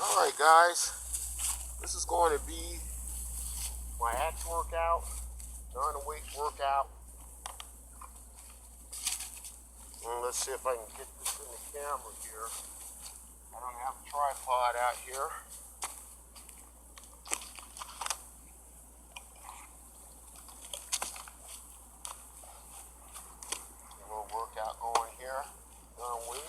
Alright guys, this is going to be my abs workout, during the week workout. And let's see if I can get this in the camera here. I don't have a tripod out here. A little workout going here, during the week.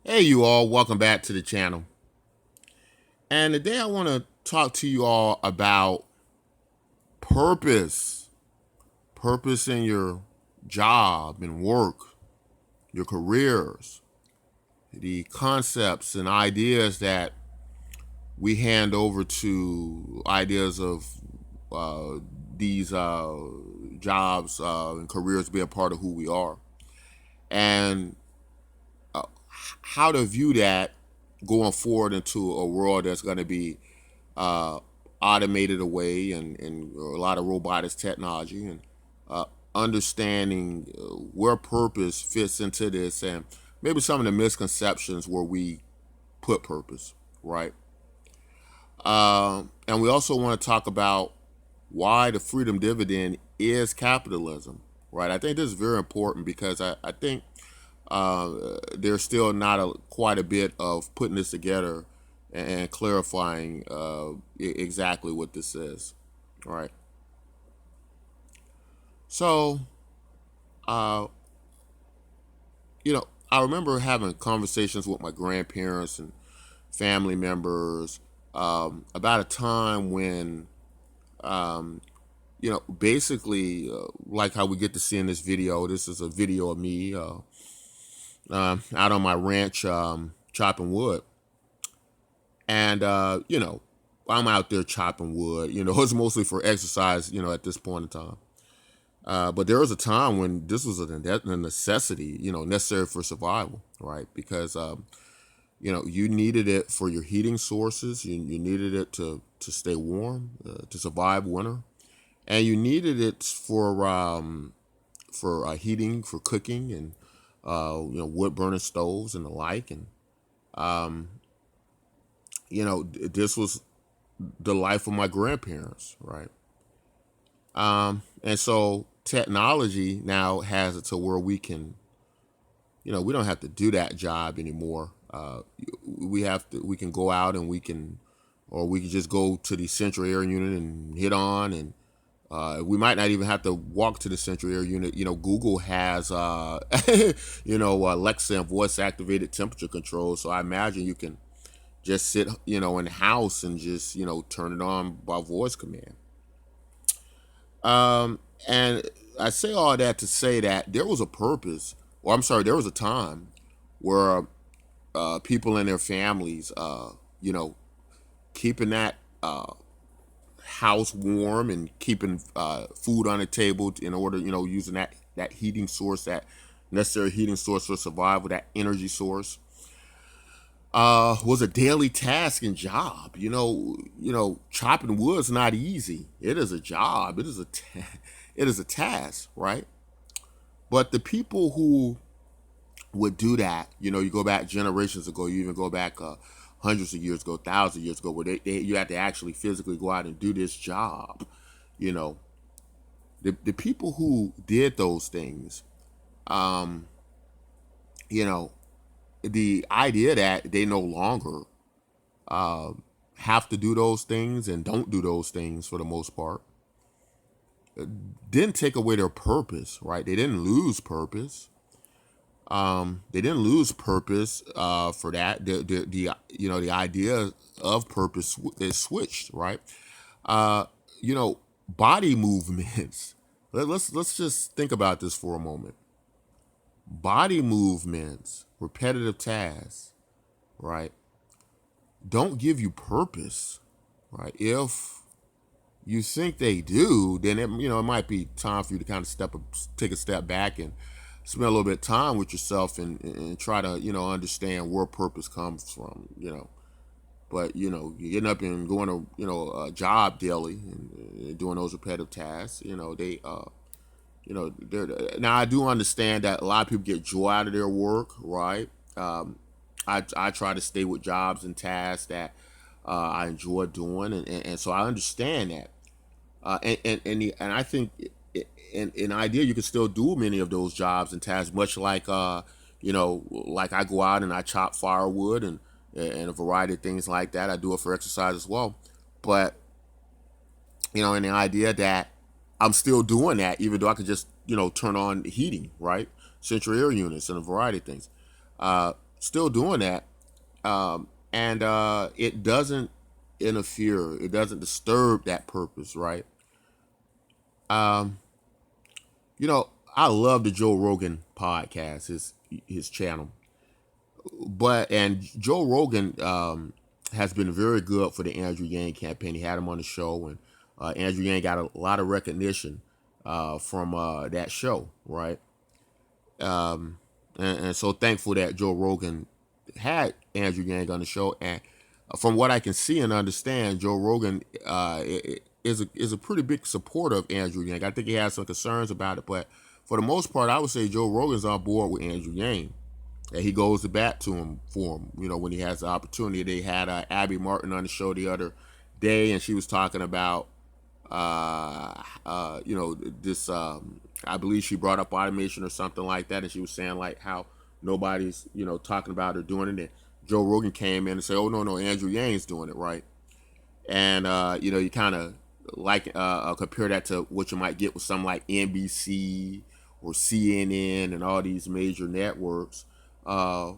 Hey you all, welcome back to the channel. And today I want to talk to you all about purpose. Purpose in your job and work, your careers, the concepts and ideas that we hand over to ideas of these jobs and careers be a part of who we are. And how to view that going forward into a world that's going to be automated away and a lot of robotics technology, and understanding where purpose fits into this, and maybe some of the misconceptions where we put purpose, right? And we also want to talk about why the freedom dividend is capitalism, right? I think this is very important because I think there's still not quite a bit of putting this together and clarifying exactly what this is, right? So, I remember having conversations with my grandparents and family members about a time when, basically, like how we get to see in this video. This is a video of me out on my ranch chopping wood. And, I'm out there chopping wood. It's mostly for exercise, at this point in time. But there was a time when this was a necessity, necessary for survival, right? Because, you needed it for your heating sources. You needed it to stay warm, to survive winter. And you needed it for heating, for cooking, and, wood burning stoves and the like. And, this was the life of my grandparents, right? And so technology now has it to where we can, we don't have to do that job anymore. We can go out and we can just go to the central air unit and hit on, and we might not even have to walk to the central air unit. Google has, Alexa and voice activated temperature control. So I imagine you can just sit, in the house and just, turn it on by voice command. And I say all that to say that there was a purpose, there was a time where people and their families, keeping that house warm and keeping food on the table in order, using that heating source, that necessary heating source for survival, that energy source, was a daily task and job. Chopping wood's not easy. It is a job. It is a task, right? But the people who would do that, you go back generations ago, you even go back hundreds of years ago, thousands of years ago, where you had to actually physically go out and do this job. You know, the people who did those things, um, you know, the idea that they no longer uh, have to do those things and don't do those things for the most part didn't take away their purpose, right? They didn't lose purpose. They didn't lose purpose for that. The idea of purpose is switched, right? Uh, you know, body movements. Let's just think about this for a moment. Body movements, repetitive tasks, right? Don't give you purpose, right? If you think they do, then it might be time for you to kind of take a step back and spend a little bit of time with yourself and try to understand where purpose comes from. But you're getting up and going to a job daily and doing those repetitive tasks. They now I do understand that a lot of people get joy out of their work, right? I try to stay with jobs and tasks that I enjoy doing, and so I understand that. And I think in idea you can still do many of those jobs and tasks, much like like I go out and I chop firewood and a variety of things like that. I do it for exercise as well, but in the idea that I'm still doing that, even though I could just turn on heating, right, central air units and a variety of things, still doing that, and it doesn't interfere, it doesn't disturb that purpose, right? Um, I love the Joe Rogan podcast, his channel, and Joe Rogan has been very good for the Andrew Yang campaign. He had him on the show, and Andrew Yang got a lot of recognition from that show, right? Um, and so thankful that Joe Rogan had Andrew Yang on the show, and from what I can see and understand, Joe Rogan is a pretty big supporter of Andrew Yang. I think he has some concerns about it, but for the most part, I would say Joe Rogan's on board with Andrew Yang. And he goes to bat to him for him, when he has the opportunity. They had Abby Martin on the show the other day, and she was talking about, this. I believe she brought up automation or something like that, and she was saying like how nobody's talking about or doing it. And Joe Rogan came in and said, "Oh no, Andrew Yang's doing it right." And you kind of like compare that to what you might get with something like NBC or CNN and all these major networks.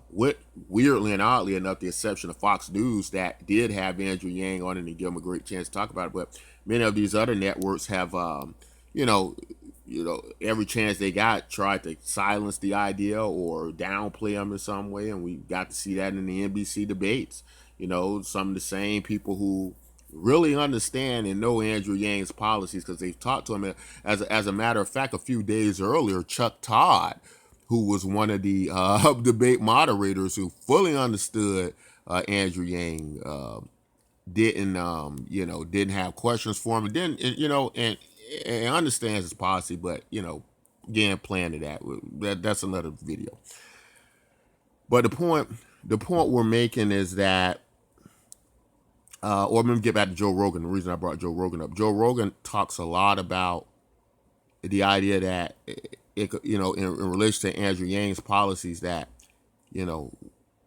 With weirdly and oddly enough, the exception of Fox News that did have Andrew Yang on it and give him a great chance to talk about it, but many of these other networks have, you know, every chance they got tried to silence the idea or downplay them in some way, and we got to see that in the NBC debates. Some of the same people who really understand and know Andrew Yang's policies because they've talked to him. As a matter of fact, a few days earlier, Chuck Todd, who was one of the debate moderators who fully understood Andrew Yang, didn't have questions for him, and didn't, and understands his policy, but again, playing to that's another video. But the point we're making is that, or let me get back to Joe Rogan. The reason I brought Joe Rogan up, Joe Rogan talks a lot about the idea that in relation to Andrew Yang's policies, that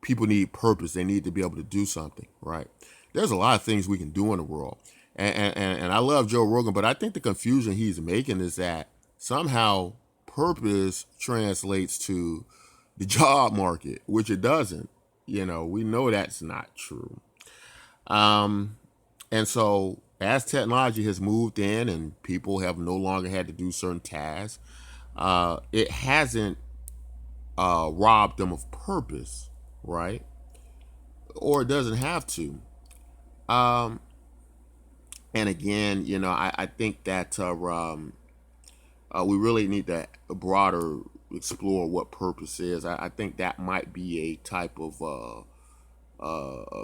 people need purpose. They need to be able to do something, right? There's a lot of things we can do in the world, and I love Joe Rogan, but I think the confusion he's making is that somehow purpose translates to the job market, which it doesn't. We know that's not true. And so as technology has moved in and people have no longer had to do certain tasks, it hasn't robbed them of purpose, right? Or it doesn't have to. Um, and again, I think that we really need to broader explore what purpose is. I think that might be a type of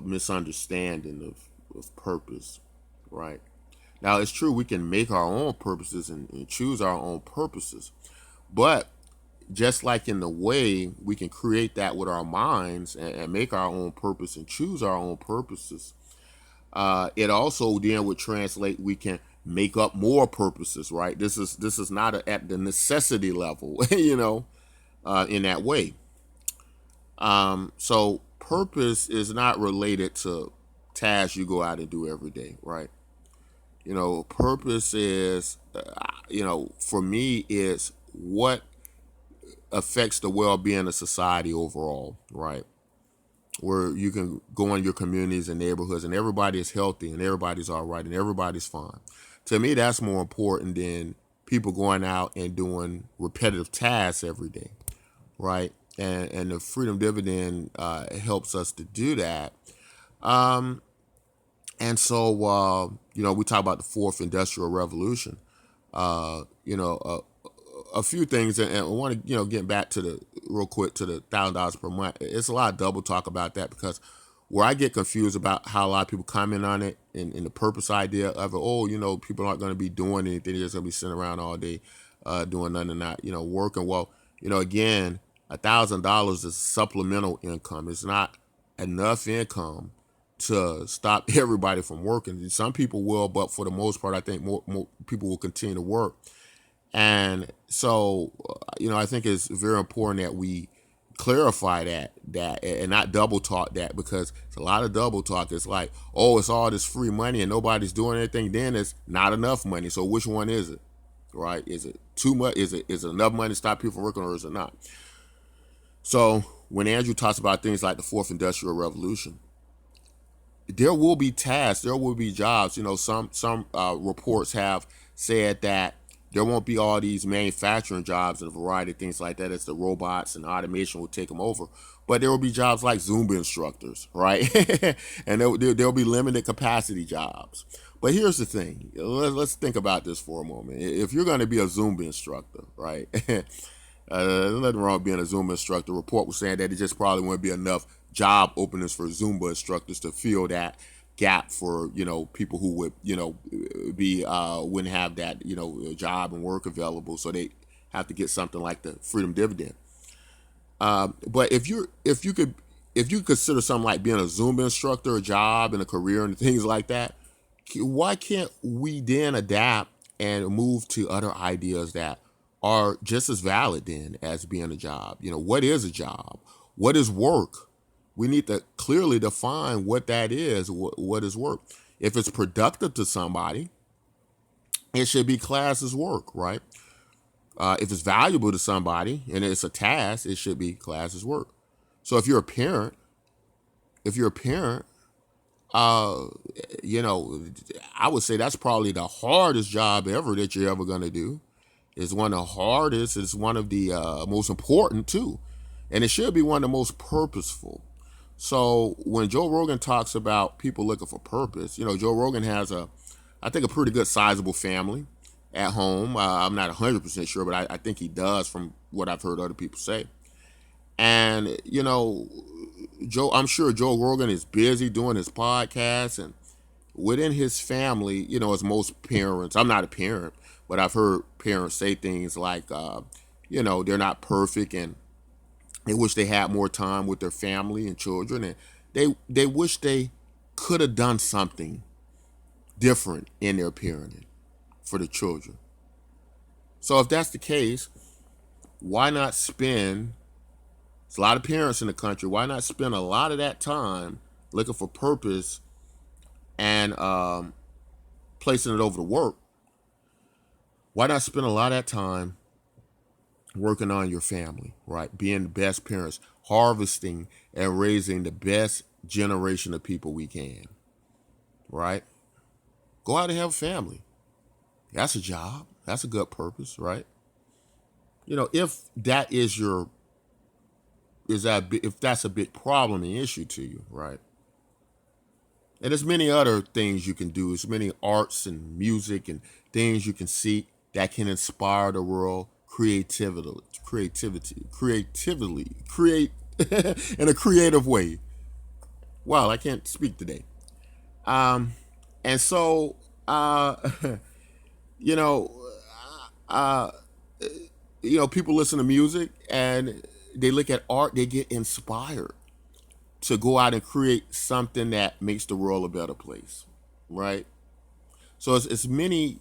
misunderstanding of purpose, right? Now, it's true we can make our own purposes and choose our own purposes, but just like in the way, we can create that with our minds and make our own purpose and choose our own purposes. It also then would translate, we can make up more purposes, right? This is not at the necessity level, in that way. So purpose is not related to tasks you go out and do every day, right? Purpose is, for me, is what affects the well-being of society overall, right? Where you can go in your communities and neighborhoods and everybody is healthy and everybody's all right and everybody's fine. To me, that's more important than people going out and doing repetitive tasks every day, right? And the freedom dividend helps us to do that. And so, we talk about the fourth industrial revolution. A few things, and I want to, get back to the real quick to the $1,000 per month. It's a lot of double talk about that, because where I get confused about how a lot of people comment on it and the purpose idea of it. Oh, people aren't going to be doing anything; they're just going to be sitting around all day, doing nothing and not, working. Well, again, $1,000 is supplemental income. It's not enough income to stop everybody from working. Some people will, but for the most part, I think more people will continue to work. And so, I think it's very important that we clarify that and not double talk that, because it's a lot of double talk. It's like, oh, it's all this free money and nobody's doing anything. Then it's not enough money. So which one is it, right? Is it too much? Is it enough money to stop people from working, or is it not? So when Andrew talks about things like the fourth industrial revolution, there will be tasks, there will be jobs. Some reports have said that there won't be all these manufacturing jobs and a variety of things like that, as the robots and automation will take them over. But there will be jobs like Zumba instructors, right? And there'll be limited capacity jobs. But here's the thing. Let's think about this for a moment. If you're going to be a Zumba instructor, right? There's nothing wrong with being a Zumba instructor. The report was saying that it just probably wouldn't be enough job openings for Zumba instructors to fill that gap for people who would be wouldn't have that job and work available, so they have to get something like the freedom dividend. But if you consider something like being a Zumba instructor a job and a career and things like that, why can't we then adapt and move to other ideas that are just as valid then as being a job? What is a job? What is work? We need to clearly define what that is. What is work? If it's productive to somebody, it should be classed as work, right? If it's valuable to somebody and it's a task, it should be classed as work. So if you're a parent, I would say that's probably the hardest job ever that you're ever going to do. It's one of the hardest. It's one of the most important too. And it should be one of the most purposeful. So when Joe Rogan talks about people looking for purpose, Joe Rogan has I think a pretty good sizable family at home. I'm not 100% sure, but I think he does from what I've heard other people say. And, I'm sure Joe Rogan is busy doing his podcast, and within his family, as most parents, I'm not a parent, but I've heard parents say things like, they're not perfect and they wish they had more time with their family and children, and they wish they could have done something different in their parenting for the children. So if that's the case, why not spend, there's a lot of parents in the country, why not spend a lot of that time looking for purpose and placing it over to work? Why not spend a lot of that time working on your family, right? Being the best parents, harvesting and raising the best generation of people we can, right? Go out and have a family. That's a job. That's a good purpose, right? If that is if that's a big problem and issue to you, right? And there's many other things you can do. There's many arts and music and things you can seek that can inspire the world. Create in a creative way. Wow, I can't speak today. And so, you know, people listen to music and they look at art, they get inspired to go out and create something that makes the world a better place, right? So it's many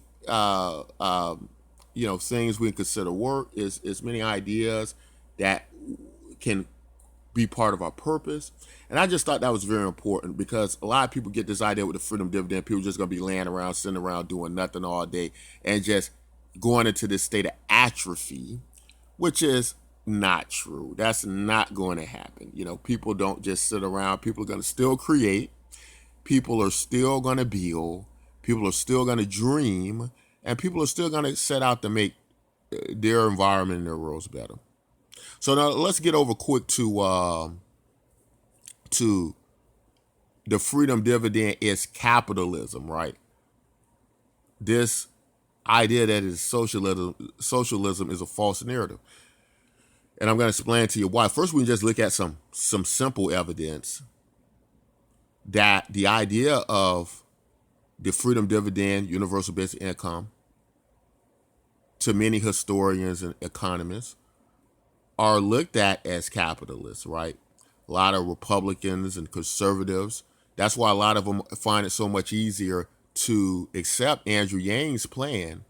things we can consider work. It's many ideas that can be part of our purpose. And I just thought that was very important because a lot of people get this idea with the freedom dividend. People just going to be laying around, sitting around doing nothing all day and just going into this state of atrophy, which is not true. That's not going to happen. People don't just sit around. People are going to still create. People are still going to build. People are still going to dream. And people are still going to set out to make their environment and their worlds better. So now let's get over quick to the freedom dividend is capitalism, right? This idea that is socialism is a false narrative. And I'm going to explain to you why. First, we can just look at some simple evidence that the idea of the freedom dividend, universal basic income, to many historians and economists, are looked at as capitalists, right? A lot of Republicans and conservatives. That's why a lot of them find it so much easier to accept Andrew Yang's plan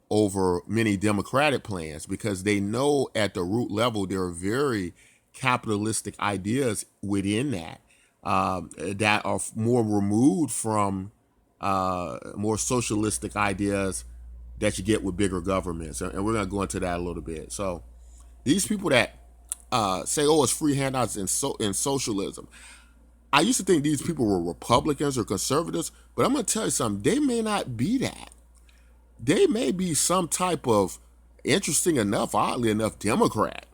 over many Democratic plans, because they know at the root level there are very capitalistic ideas within that that are more removed from more socialistic ideas that you get with bigger governments. And we're going to go into that a little bit. So these people that say, oh, it's free handouts in socialism. I used to think these people were Republicans or conservatives, but I'm going to tell you something. They may not be that. They may be some type of, interesting enough, oddly enough, Democrat.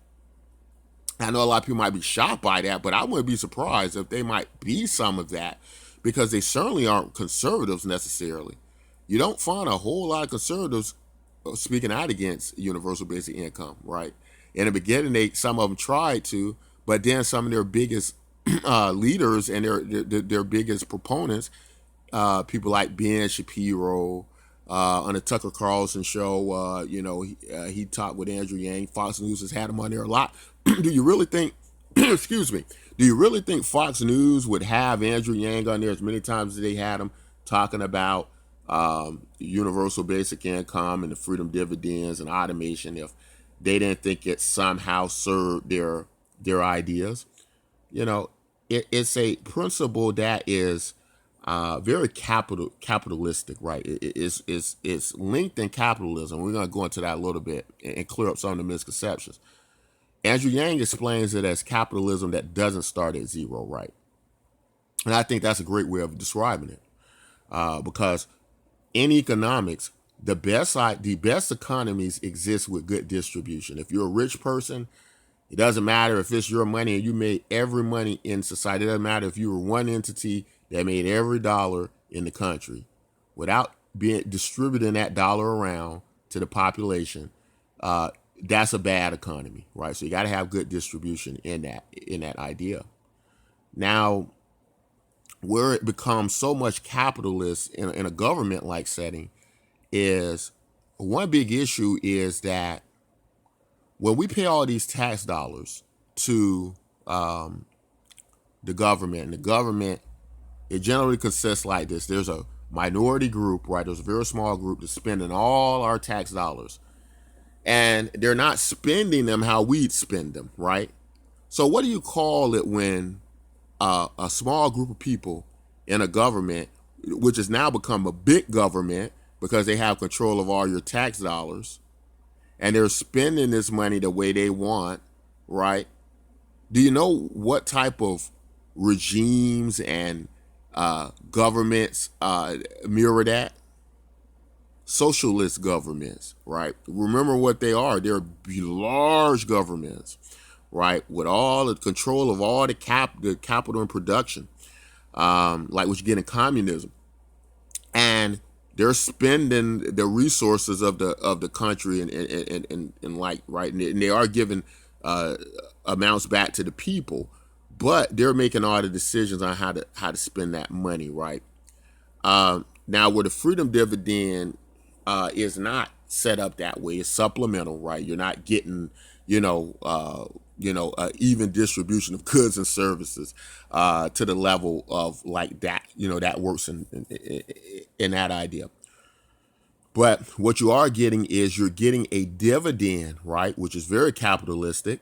I know a lot of people might be shocked by that, but I wouldn't be surprised if they might be some of that, because they certainly aren't conservatives necessarily. You don't find a whole lot of conservatives speaking out against universal basic income, right? In the beginning, some of them tried to, but then some of their biggest leaders and their biggest proponents, people like Ben Shapiro, on the Tucker Carlson show, he talked with Andrew Yang. Fox News has had him on there a lot. Do you really think, excuse me, do you really think Fox News would have Andrew Yang on there as many times as they had him talking about universal basic income and the freedom dividends and automation if they didn't think it somehow served their ideas? It's a principle that is very capitalistic, right? It's linked in capitalism. We're going to go into that a little bit and clear up some of the misconceptions. Andrew Yang explains it as capitalism that doesn't start at zero, right? And I think that's a great way of describing it, because in economics, the best economies exist with good distribution. If you're a rich person, it doesn't matter if it's your money and you made every money in society. It doesn't matter if you were one entity that made every dollar in the country. Without distributing that dollar around to the population, that's a bad economy, right? So you got to have good distribution in that idea. Now, where it becomes so much capitalist in a government-like setting is, one big issue is that when we pay all these tax dollars to the government, and the government, it generally consists like this. There's a minority group, right? There's a very small group that's spending all our tax dollars. And they're not spending them how we'd spend them, right? So what do you call it when a small group of people in a government, which has now become a big government because they have control of all your tax dollars, and they're spending this money the way they want, right? Do you know what type of regimes and governments mirror that? Socialist governments, right? Remember what they are. They're large governments, right? With all the control of all the capital and production, like what you get in communism. And they're spending the resources of the country and like, right? And they are giving amounts back to the people, but they're making all the decisions on how to spend that money, right? Now, with the freedom dividend, is not set up that way. It's supplemental, right? You're not getting, even distribution of goods and services to the level of like that. That works in that idea. But what you are getting is you're getting a dividend, right, which is very capitalistic,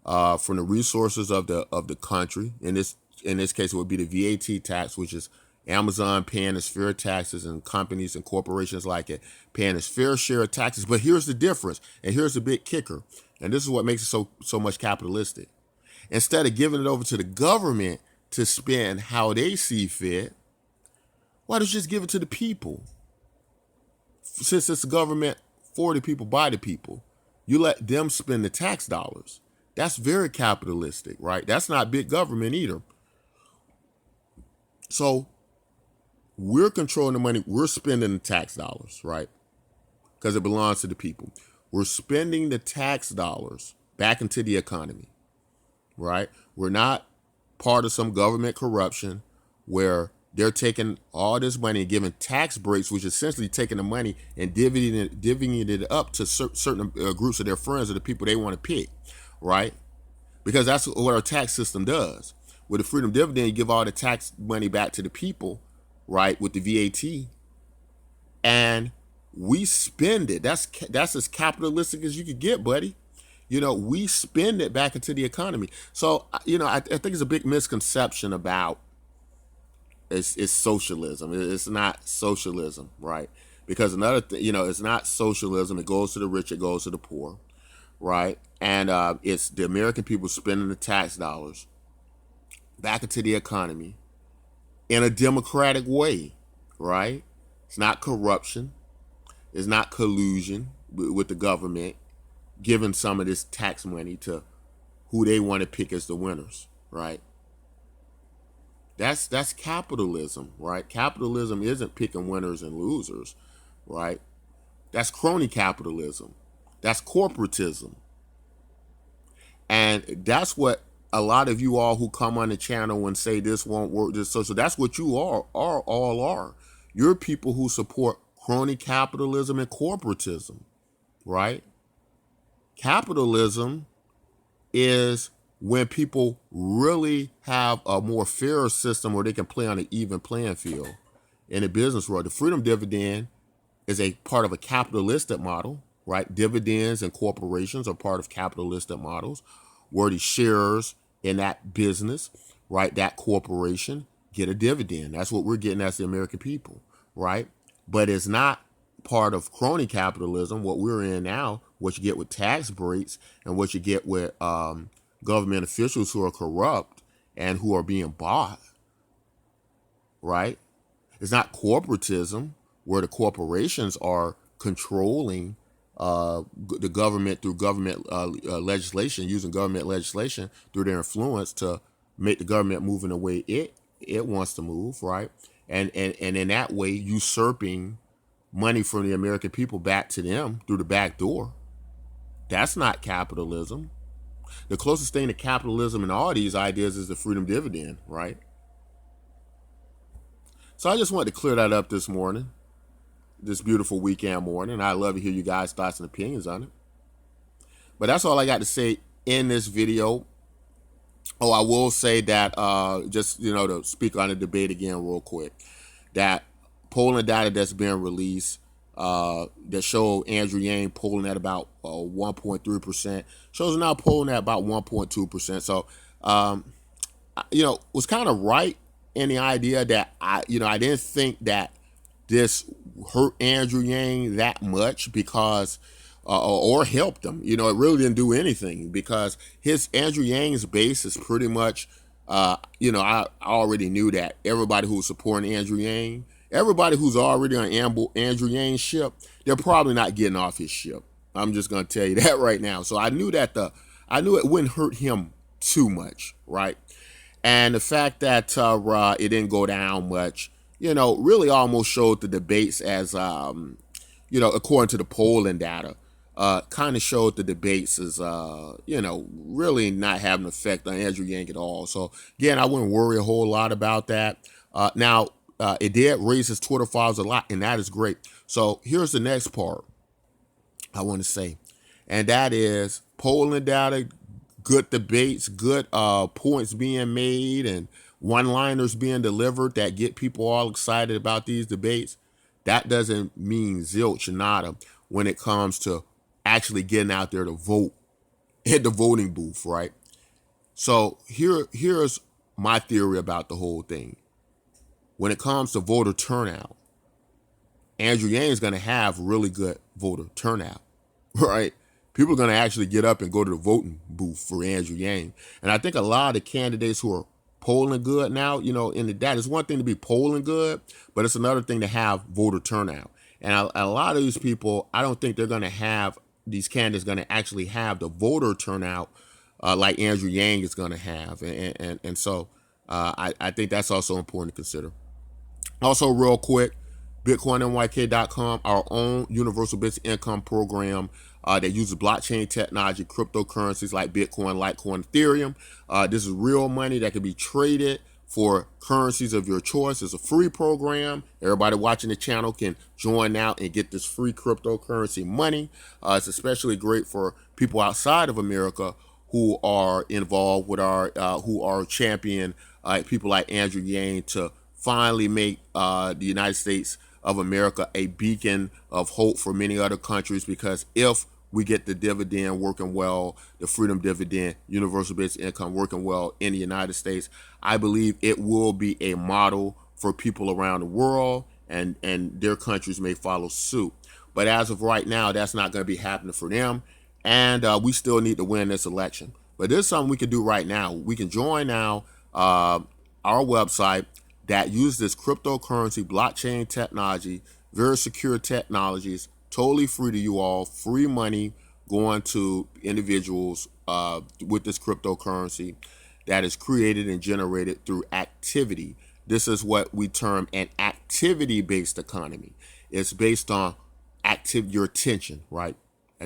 from the resources of the country. In this case, it would be the VAT tax, which is Amazon paying its fair taxes and companies and corporations like it paying its fair share of taxes. But here's the difference, and here's the big kicker, and this is what makes it so much capitalistic. Instead of giving it over to the government to spend how they see fit, why don't you just give it to the people? Since it's a government for the people, by the people, you let them spend the tax dollars. That's very capitalistic, right? That's not big government either. So we're controlling the money. We're spending the tax dollars, right? Because it belongs to the people. We're spending the tax dollars back into the economy, right? We're not part of some government corruption where they're taking all this money and giving tax breaks, which is essentially taking the money and divvying it up to certain groups of their friends or the people they want to pick, right? Because that's what our tax system does. With the freedom dividend, you give all the tax money back to the people, right, with the VAT, and we spend it. That's as capitalistic as you could get, buddy. We spend it back into the economy. So, I think it's a big misconception about it's socialism. It's not socialism, right? Because another thing, it's not socialism. It goes to the rich, it goes to the poor, right? And it's the American people spending the tax dollars back into the economy in a democratic way, right? It's not corruption. It's not collusion with the government giving some of this tax money to who they want to pick as the winners, right? That's capitalism, right? Capitalism isn't picking winners and losers, right? That's crony capitalism. That's corporatism. And that's what a lot of you all who come on the channel and say this won't work, this social, that's what you all are. You're people who support crony capitalism and corporatism, right? Capitalism is when people really have a more fairer system where they can play on an even playing field in the business world. The freedom dividend is a part of a capitalistic model, right? Dividends and corporations are part of capitalistic models where the shares in that business, right, that corporation get a dividend. That's what we're getting as the American people, right? But it's not part of crony capitalism, what we're in now, what you get with tax breaks and what you get with government officials who are corrupt and who are being bought, right? It's not corporatism where the corporations are controlling the government through government legislation, using government legislation through their influence to make the government move in the way it wants to move, right? And in that way, usurping money from the American people back to them through the back door. That's not capitalism. The closest thing to capitalism in all these ideas is the freedom dividend, right? So I just wanted to clear that up this morning, this beautiful weekend morning. I'd love to hear you guys' thoughts and opinions on it. But that's all I got to say in this video. Oh, I will say that just, to speak on the debate again real quick, that polling data that's been released that showed Andrew Yang polling at about 1.3%, shows now polling at about 1.2%. So, was kind of right in the idea that I didn't think that this hurt Andrew Yang that much because or helped him. It really didn't do anything because Andrew Yang's base is pretty much, I already knew that everybody who's supporting Andrew Yang, everybody who's already on Andrew Yang's ship, they're probably not getting off his ship. I'm just going to tell you that right now. So I knew that I knew it wouldn't hurt him too much, right? And the fact that it didn't go down much, really almost showed the debates as, according to the polling data, kind of showed the debates as, really not having an effect on Andrew Yang at all. So again, I wouldn't worry a whole lot about that. Now, it did raise his Twitter followers a lot, and that is great. So here's the next part I want to say, and that is polling data, good debates, good points being made, and one-liners being delivered that get people all excited about these debates. That doesn't mean zilch or nada when it comes to actually getting out there to vote, hit the voting booth, right? So here's my theory about the whole thing. When it comes to voter turnout, Andrew Yang is going to have really good voter turnout, right? People are going to actually get up and go to the voting booth for Andrew Yang. And I think a lot of the candidates who are polling good now, that is one thing to be polling good, but it's another thing to have voter turnout. And a lot of these people, I don't think they're going to have, these candidates going to actually have the voter turnout like Andrew Yang is going to have. And so I think that's also important to consider. Also, real quick, BitcoinNYK.com, our own universal basic income program that uses blockchain technology, cryptocurrencies like Bitcoin, Litecoin, Ethereum. This is real money that can be traded for currencies of your choice. It's a free program. Everybody watching the channel can join now and get this free cryptocurrency money. It's especially great for people outside of America who are involved with who are champion people like Andrew Yang to finally make the United States of America a beacon of hope for many other countries, because if we get the dividend working well, the freedom dividend, universal basic income working well in the United States, I believe it will be a model for people around the world, and their countries may follow suit. But as of right now, that's not going to be happening for them, and we still need to win this election. But there's something we can do right now. We can join now our website that use this cryptocurrency, blockchain technology, very secure technologies, totally free to you all, free money going to individuals with this cryptocurrency that is created and generated through activity. This is what we term an activity-based economy. It's based on your attention, right?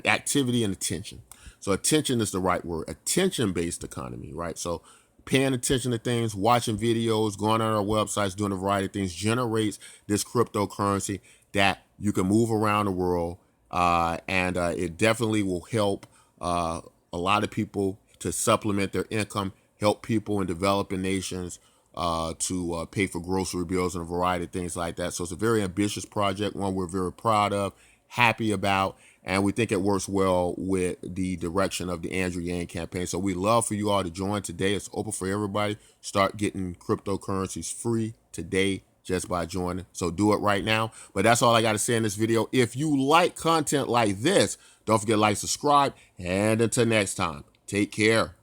Activity and attention. So attention is the right word. Attention-based economy, right? So paying attention to things, watching videos, going on our websites, doing a variety of things generates this cryptocurrency that you can move around the world, and it definitely will help a lot of people to supplement their income, help people in developing nations to pay for grocery bills and a variety of things like that. So it's a very ambitious project, one we're very proud of, happy about, and we think it works well with the direction of the Andrew Yang campaign. So we'd love for you all to join today. It's open for everybody. Start getting cryptocurrencies free today just by joining. So do it right now. But that's all I got to say in this video. If you like content like this, don't forget to like, subscribe, and until next time, take care.